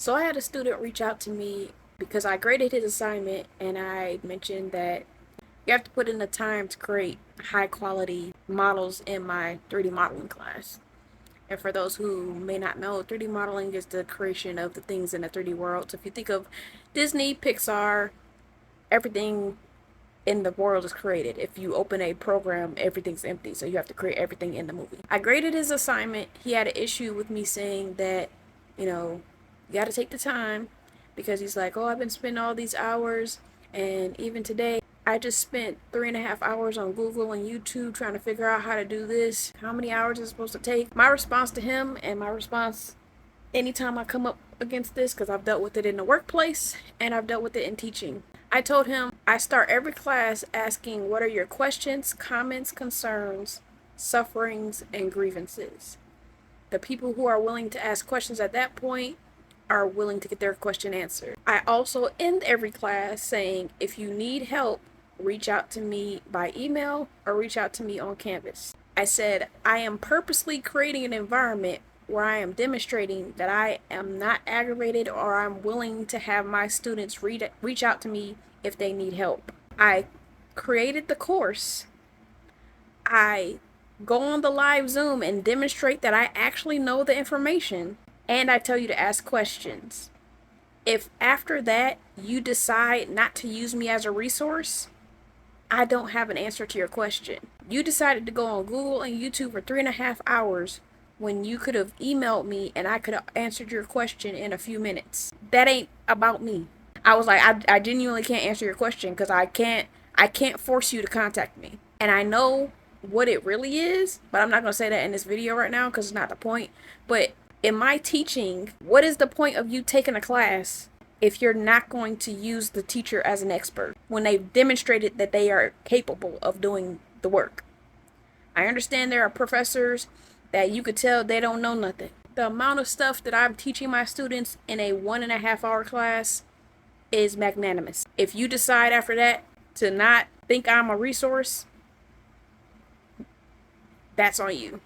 So I had a student reach out to me because I graded his assignment and I mentioned that you have to put in the time to create high quality models in my 3D modeling class. And for those who may not know, 3D modeling is the creation of the things in the 3D world. So if you think of Disney, Pixar, everything in the world is created. If you open a program, everything's empty. So you have to create everything in the movie. I graded his assignment. He had an issue with me saying that, you got to take the time because he's like, oh, I've been spending all these hours. And even today, I just spent 3.5 hours on Google and YouTube trying to figure out how to do this. How many hours is it supposed to take? My response to him, and my response anytime I come up against this, because I've dealt with it in the workplace and I've dealt with it in teaching. I told him I start every class asking, what are your questions, comments, concerns, sufferings, and grievances? The people who are willing to ask questions at that point are willing to get their question answered. I also end every class saying, if you need help, reach out to me by email or reach out to me on Canvas. I said, I am purposely creating an environment where I am demonstrating that I am not aggravated or I'm willing to have my students reach out to me if they need help. I created the course. I go on the live Zoom and demonstrate that I actually know the information, and I tell you to ask questions. If after that you decide not to use me as a resource, I don't have an answer to your question. You decided to go on Google and YouTube for 3.5 hours when you could have emailed me and I could have answered your question in a few minutes. That ain't about me. I was like, I genuinely can't answer your question because I can't force you to contact me. And I know what it really is, but I'm not going to say that in this video right now because it's not the point. But in my teaching, what is the point of you taking a class if you're not going to use the teacher as an expert when they've demonstrated that they are capable of doing the work? I understand there are professors that you could tell they don't know nothing. The amount of stuff that I'm teaching my students in a 1.5 hour class is magnanimous. If you decide after that to not think I'm a resource, that's on you.